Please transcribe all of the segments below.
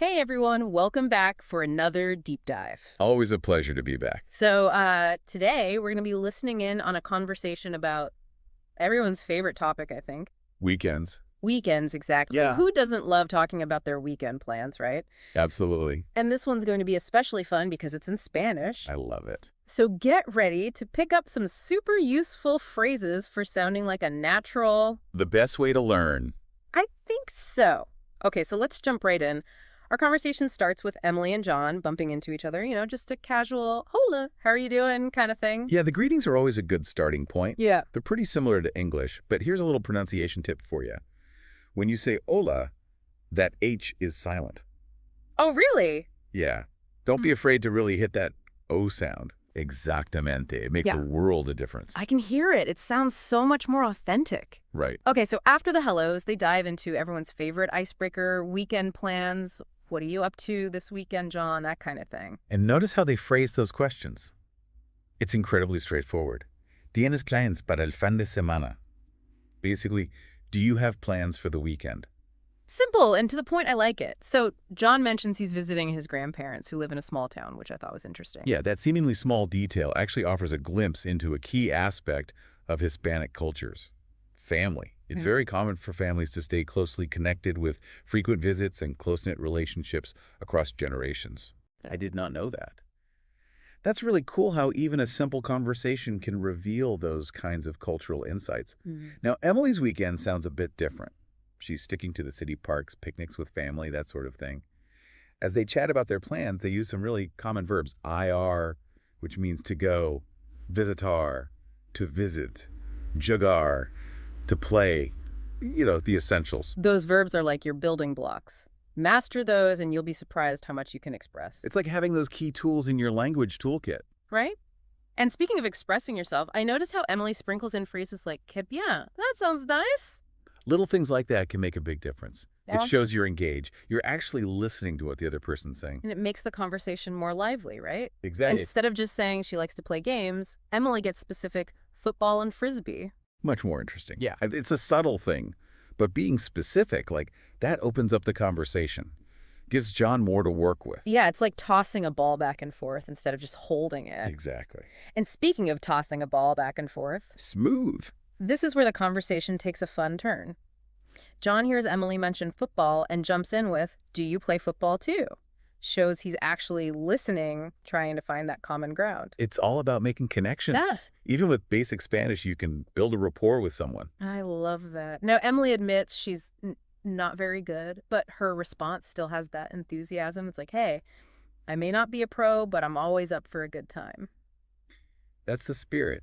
Hey everyone, welcome back for another deep dive. Always a pleasure to be back. So today we're going to be listening in on a conversation about everyone's favorite topic, I think. Weekends. Weekends, exactly. Yeah. Who doesn't love talking about their weekend plans, right? Absolutely. And this one's going to be especially fun because it's in Spanish. I love it. So get ready to pick up some super useful phrases for sounding like a natural... The best way to learn. I think so. Okay, so let's jump right in. Our conversation starts with Emily and John bumping into each other, just a casual, hola, how are you doing kind of thing. Yeah, the greetings are always a good starting point. Yeah. They're pretty similar to English, but here's a little pronunciation tip for you. When you say hola, that H is silent. Oh, really? Yeah. Don't be afraid to really hit that O sound. Exactamente. It makes a world of difference. I can hear it. It sounds so much more authentic. Right. Okay, so after the hellos, they dive into everyone's favorite icebreaker, weekend plans. What are you up to this weekend, John? That kind of thing. And notice how they phrase those questions. It's incredibly straightforward. ¿Tienes planes para el fin de semana? Basically, do you have plans for the weekend? Simple and to the point. I like it. So John mentions he's visiting his grandparents who live in a small town, which I thought was interesting. Yeah, that seemingly small detail actually offers a glimpse into a key aspect of Hispanic cultures. Family. It's very common for families to stay closely connected with frequent visits and close-knit relationships across generations. I did not know that. That's really cool how even a simple conversation can reveal those kinds of cultural insights. Now, Emily's weekend sounds a bit different. She's sticking to the city parks, picnics with family, that sort of thing. As they chat about their plans, they use some really common verbs. Ir, which means to go, visitar, to visit, jugar, to play, the essentials. Those verbs are like your building blocks. Master those and you'll be surprised how much you can express. It's like having those key tools in your language toolkit. Right? And speaking of expressing yourself, I noticed how Emily sprinkles in phrases like, que bien, that sounds nice. Little things like that can make a big difference. Yeah. It shows you're engaged. You're actually listening to what the other person's saying. And it makes the conversation more lively, right? Exactly. Instead of just saying she likes to play games, Emily gets specific, football and frisbee. Much more interesting. Yeah. It's a subtle thing, but being specific, that opens up the conversation. Gives John more to work with. Yeah, it's like tossing a ball back and forth instead of just holding it. Exactly. And speaking of tossing a ball back and forth, Smooth. this is where the conversation takes a fun turn. John hears Emily mention football and jumps in with, do you play football too? Shows he's actually listening, trying to find that common ground. It's all about making connections. Yeah. Even with basic Spanish, you can build a rapport with someone. I love that. Now, Emily admits she's not very good, but her response still has that enthusiasm. It's like, hey, I may not be a pro, but I'm always up for a good time. That's the spirit.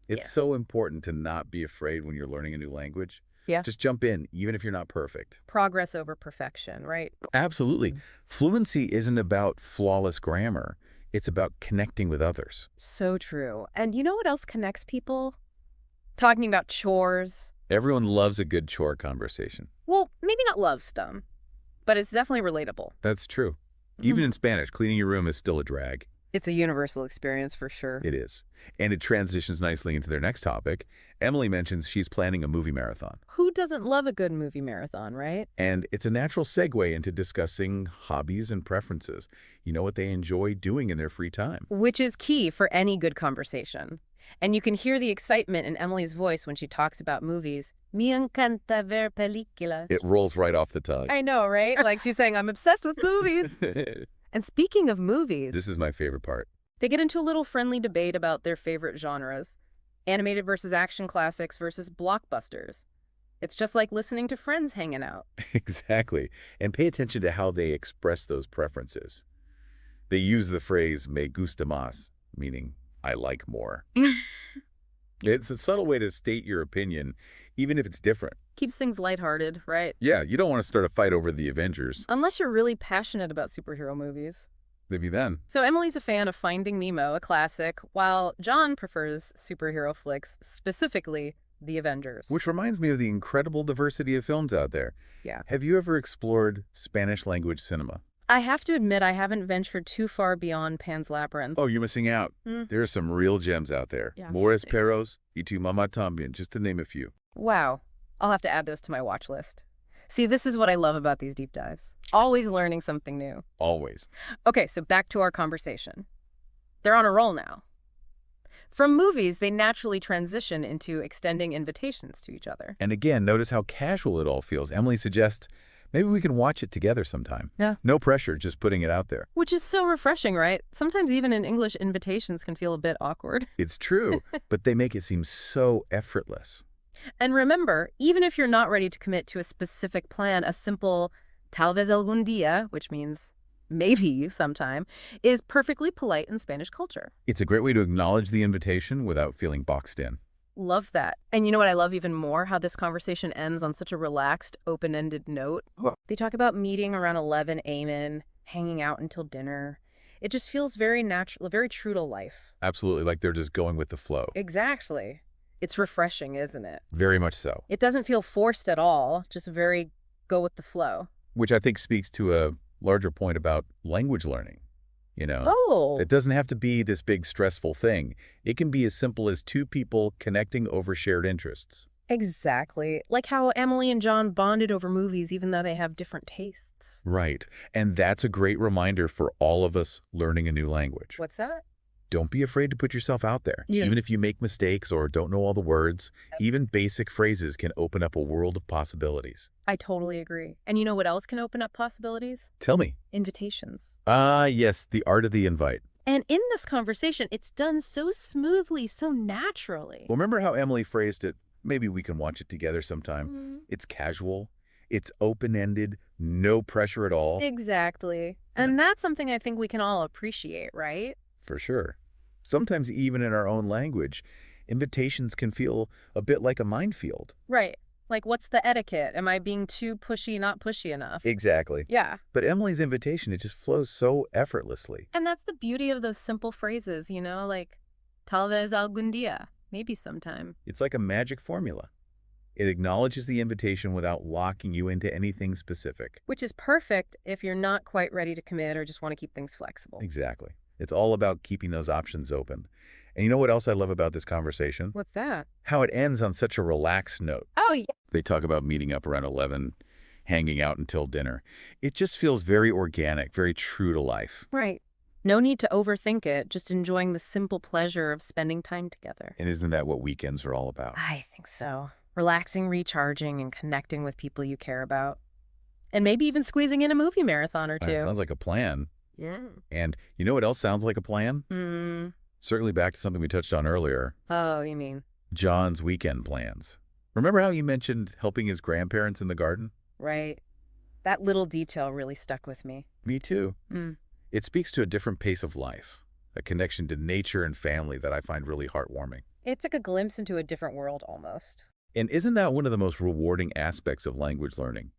It's so important to not be afraid when you're learning a new language. Yeah. Just jump in, even if you're not perfect. Progress over perfection, right? Absolutely. Fluency isn't about flawless grammar. It's about connecting with others. So true. And you know what else connects people? Talking about chores. Everyone loves a good chore conversation. Well, maybe not loves them, but it's definitely relatable. That's true. Even in Spanish, cleaning your room is still a drag. It's a universal experience for sure. It is. And it transitions nicely into their next topic. Emily mentions she's planning a movie marathon. Who doesn't love a good movie marathon, right? And it's a natural segue into discussing hobbies and preferences. You know what they enjoy doing in their free time. Which is key for any good conversation. And you can hear the excitement in Emily's voice when she talks about movies. Me encanta ver películas. It rolls right off the tongue. I know, right? Like she's saying, I'm obsessed with movies. And speaking of movies, This is my favorite part. they get into a little friendly debate about their favorite genres. Animated versus action classics versus blockbusters. It's just like listening to friends hanging out. Exactly. And pay attention to how they express those preferences. They use the phrase me gusta más, meaning I like more. It's a subtle way to state your opinion, even if it's different. Keeps things lighthearted, right? Yeah, you don't want to start a fight over the Avengers. Unless you're really passionate about superhero movies. Maybe then. So Emily's a fan of Finding Nemo, a classic, while John prefers superhero flicks, specifically The Avengers. Which reminds me of the incredible diversity of films out there. Yeah. Have you ever explored Spanish language cinema? I have to admit I haven't ventured too far beyond Pan's Labyrinth. Oh, you're missing out. There are some real gems out there. Yeah, Mores sí. Perros y Tu Mamá También, just to name a few. Wow. I'll have to add those to my watch list. See, this is what I love about these deep dives. Always learning something new. Always. Okay, so back to our conversation. They're on a roll now. From movies, they naturally transition into extending invitations to each other. And again, notice how casual it all feels. Emily suggests maybe we can watch it together sometime. Yeah. No pressure, just putting it out there. Which is so refreshing, right? Sometimes even in English, invitations can feel a bit awkward. It's true, but they make it seem so effortless. And remember, even if you're not ready to commit to a specific plan, a simple tal vez algún día, which means maybe sometime, is perfectly polite in Spanish culture. It's a great way to acknowledge the invitation without feeling boxed in. Love that. And you know what I love even more? How this conversation ends on such a relaxed, open-ended note. They talk about meeting around 11 a.m., hanging out until dinner. It just feels very natural, very true to life. Absolutely, like they're just going with the flow. Exactly. It's refreshing, isn't it? Very much so. It doesn't feel forced at all, just very go with the flow. Which I think speaks to a larger point about language learning. Oh. It doesn't have to be this big stressful thing. It can be as simple as two people connecting over shared interests. Exactly. Like how Emily and John bonded over movies even though they have different tastes. Right. And that's a great reminder for all of us learning a new language. What's that? Don't be afraid to put yourself out there. Yeah. Even if you make mistakes or don't know all the words, even basic phrases can open up a world of possibilities. I totally agree. And you know what else can open up possibilities? Tell me. Invitations. Yes, the art of the invite. And in this conversation, it's done so smoothly, so naturally. Well, remember how Emily phrased it? Maybe we can watch it together sometime. Mm. It's casual. It's open-ended. No pressure at all. Exactly. And that's something I think we can all appreciate, right? For sure. Sometimes even in our own language, invitations can feel a bit like a minefield. Right. Like, what's the etiquette? Am I being too pushy, not pushy enough? Exactly. Yeah. But Emily's invitation, it just flows so effortlessly. And that's the beauty of those simple phrases, like tal vez algún día, maybe sometime. It's like a magic formula. It acknowledges the invitation without locking you into anything specific. Which is perfect if you're not quite ready to commit or just want to keep things flexible. Exactly. It's all about keeping those options open. And you know what else I love about this conversation? What's that? How it ends on such a relaxed note. Oh, yeah. They talk about meeting up around 11, hanging out until dinner. It just feels very organic, very true to life. Right. No need to overthink it, just enjoying the simple pleasure of spending time together. And isn't that what weekends are all about? I think so. Relaxing, recharging, and connecting with people you care about. And maybe even squeezing in a movie marathon or two. Sounds like a plan. Yeah. And you know what else sounds like a plan? Certainly back to something we touched on earlier. Oh, you mean? John's weekend plans. Remember how you mentioned helping his grandparents in the garden? Right. That little detail really stuck with me. Me too. Mm. It speaks to a different pace of life, a connection to nature and family that I find really heartwarming. It's like a glimpse into a different world almost. And isn't that one of the most rewarding aspects of language learning?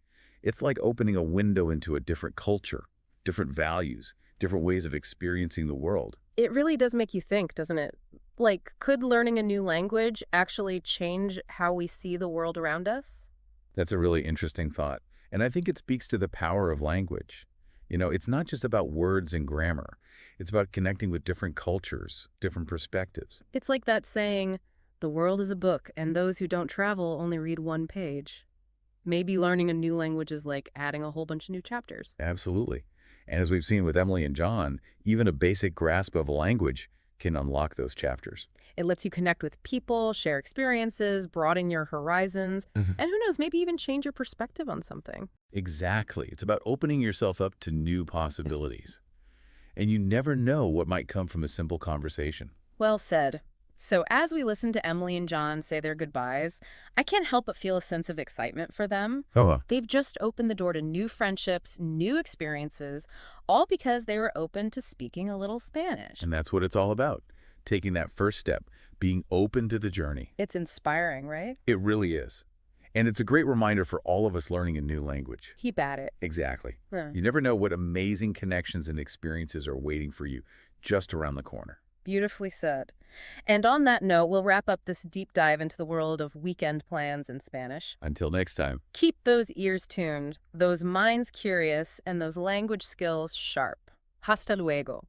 It's like opening a window into a different culture, different values, different ways of experiencing the world. It really does make you think, doesn't it? Like, could learning a new language actually change how we see the world around us? That's a really interesting thought. And I think it speaks to the power of language. It's not just about words and grammar. It's about connecting with different cultures, different perspectives. It's like that saying, the world is a book, and those who don't travel only read one page. Maybe learning a new language is like adding a whole bunch of new chapters. Absolutely. And as we've seen with Emily and John, even a basic grasp of a language can unlock those chapters. It lets you connect with people, share experiences, broaden your horizons, and who knows, maybe even change your perspective on something. Exactly. It's about opening yourself up to new possibilities. And you never know what might come from a simple conversation. Well said. So as we listen to Emily and John say their goodbyes, I can't help but feel a sense of excitement for them. They've just opened the door to new friendships, new experiences, all because they were open to speaking a little Spanish. And that's what it's all about. Taking that first step, being open to the journey. It's inspiring, right? It really is. And it's a great reminder for all of us learning a new language. Keep at it. Exactly. Yeah. You never know what amazing connections and experiences are waiting for you just around the corner. Beautifully said. And on that note, we'll wrap up this deep dive into the world of weekend plans in Spanish. Until next time. Keep those ears tuned, those minds curious, and those language skills sharp. Hasta luego.